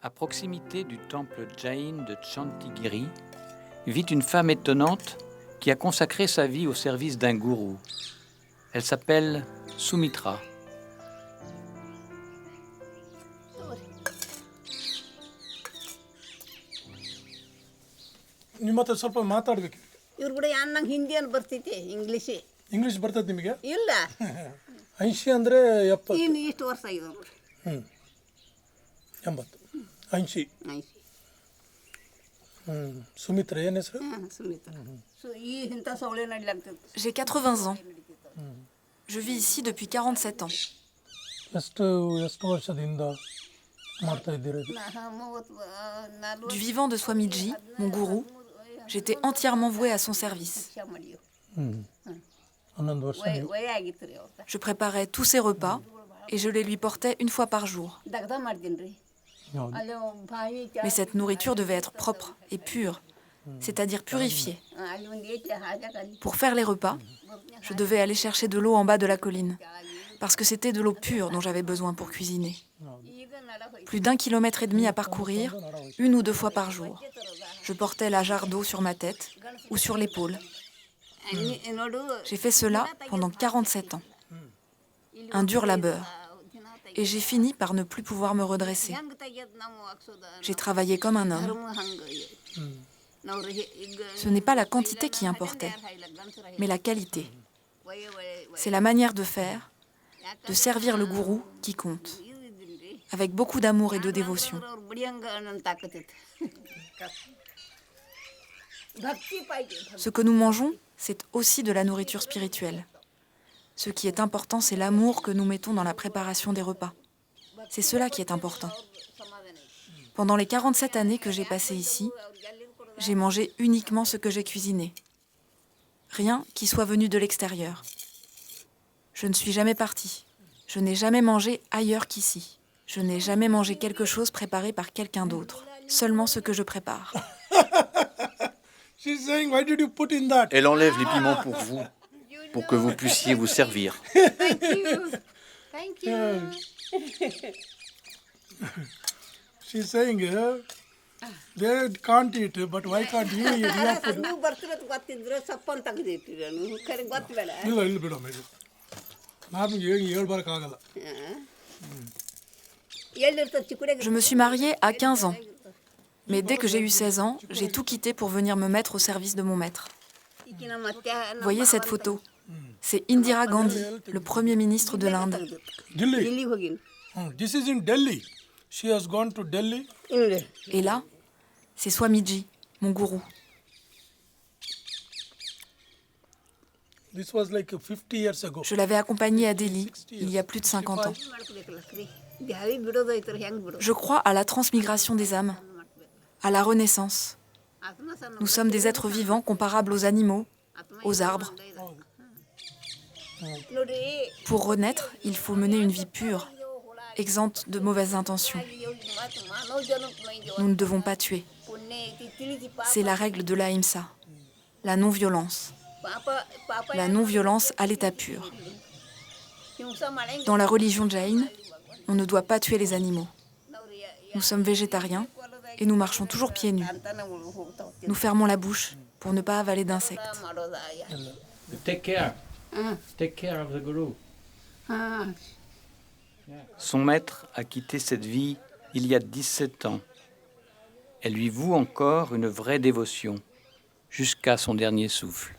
À proximité du temple Jain de Chantigiri, vit une femme étonnante qui a consacré sa vie au service d'un gourou. Elle s'appelle Sumitra. ನಿಮ್ಮ ಹತ್ರ ಸ್ವಲ್ಪ ಮಾತಾಡಬೇಕು. ಇವ್ರು ಕೂಡ ನಂಗೆ ಹಿಂದಿಯನ್ನು ಬರ್ತೈತೆ ಇಂಗ್ಲೀಷೇ. ಇಂಗ್ಲೀಷ್ ಬರ್ತದೆ ನಿಮಗೆ? ಇಲ್ಲ 80 ಅಂದರೆ 70. ಇನ್ನು ಇಷ್ಟು ವರ್ಷ ಆಗಿದೆ ನೋಡ್ರಿ. 80 80. ಸುಮಿತ್ರ ಏನು ಹೆಸರು? ಸುಮಿತ್ರ. ಈ ಇಂಥ ಸೌಳೆ ನಡಿಲಾಗ್ತದೆ. J'ai 80 ans. Je vis ici depuis 47 ans. ಎಷ್ಟು ವರ್ಷದಿಂದ ಮಾಡ್ತಾ ಇದ್ದೀರಿ? Du vivant de Swamiji, mon gourou, j'étais entièrement vouée à son service. 11 ವರ್ಷ. ವಯ ಆಗಿತ್ತು ರೀ ಅವ್ರ. Je préparais tous ses repas et je les lui portais une fois par jour. ದಗ್ದ ಮಾಡ್ತೀನಿ ರೀ. ಅಲ್ಲಿ ಬಾವಿ Mais cette nourriture devait être propre et pure, c'est-à-dire purifiée. ಅಲ್ಲಿ ಒಂದು ಏಟೆ ಹಾಜಾಕಲ್ಲಿ. Pour faire les repas, je devais aller chercher de l'eau en bas de la colline, parce que c'était de l'eau pure dont j'avais besoin pour cuisiner. Plus d'1,5 kilomètre à parcourir, 1 ou 2 fois par jour. Je portais la jarre d'eau sur ma tête ou sur l'épaule. ನೋಡು J'ai fait cela pendant 47 ans. Un dur labeur. Et j'ai fini par ne plus pouvoir me redresser. ಹೆಂಗ್ ತೆಗಿಯೋದು ನಾವು ಹಾಕ್ಸೋದ. J'ai travaillé comme un homme. ಧರ್ಮ ಹಂಗೆ. ನಾವು ಈಗ Ce n'est pas la quantité qui importait, mais la qualité. C'est la manière de faire, de servir le gourou qui compte, avec beaucoup d'amour et de dévotion. Ce que nous mangeons, c'est aussi de la nourriture spirituelle. Ce qui est important, c'est l'amour que nous mettons dans la préparation des repas. C'est cela qui est important. Pendant les 47 années que j'ai passées ici, j'ai mangé uniquement ce que j'ai cuisiné. Rien qui soit venu de l'extérieur. Je ne suis jamais partie. Je n'ai jamais mangé ailleurs qu'ici. Je n'ai jamais mangé quelque chose préparé par quelqu'un d'autre. Seulement ce que je prépare. She's saying, why did you put in that? Elle enlève les piments pour vous, pour que vous puissiez vous servir. Thank you. She's saying, they can't eat, but why can't you eat? You have to do. ನೀವು ಬರ್ತಿರೋದು ಗೊತ್ತಿದ್ರೆ ಸಪ್ಪನ್ನು ತೆಗೆದಿಟ್ಟಿರ ನೀವು ಕರೆ ಗೊತ್ತಬೇಡ. ಇಲ್ಲ ಇಲ್ಲಿ ಬಿಡಮ್ಮ ಇದು ನಮಗೆ ಹೇಳಿ ಬರೋಕ್ಕಾಗಲ್ಲ. ಎಲ್ಲಿರ್ತದೆ ಚಿಕ್ಕುಡೆ. Je me suis mariée à 15 ans. Mais dès que j'ai eu 16 ans, j'ai tout quitté pour venir me mettre au service de mon maître. Voyez cette photo. C'est Indira Gandhi, le premier ministre de l'Inde. Delhi. ಇಲ್ಲಿ ಹೋಗಿನಿ. This is in Delhi. She has gone to Delhi. ಇಲ್ಲಿ Et là, c'est Swamiji, mon gourou. This was like 50 years ago. Je l'avais accompagné à Delhi il y a plus de 50 ans. ಮಾಡ್ಬೇಕಲ್ಲ ಕ್ರಿ. ದ್ಯಾವಿ ಬಿಡೋದೈತ್ರ ಹೆಂಗೆ ಬಿಡೋದು. Je crois à la transmigration des âmes, à la renaissance. Nous sommes des êtres vivants comparables aux animaux, aux arbres. ನೋಡ್ರಿ Pour renaître, il faut mener une vie pure, exempte de mauvaises intentions. ಮಾನವ ಜನ್ಮಕ್ಕೆ Nous ne devons pas tuer. ಪುಣ್ಯ ಐತಿ ತಿಳಿಸಿ ಪಾಪ C'est la règle de l'ahimsa, la non-violence. ಪಾಪ ಪಾಪ La non-violence à l'état pur. ಹಿಂಸ ಮಾಡಂಗಿಲ್ಲ. Dans la religion jaïne, on ne doit pas tuer les animaux. Nous sommes végétariens et nous marchons toujours pieds nus. ಅಂತ ನಾವು ಹೋಗ್ತಾವ್. Nous fermons la bouche pour ne pas avaler d'insectes. ಮಾಡೋದ. Take care. Take care of the guru. ಹಾಂ. Son maître a quitté cette vie il y a 17 ans. Elle lui voue encore une vraie dévotion, jusqu'à son dernier souffle.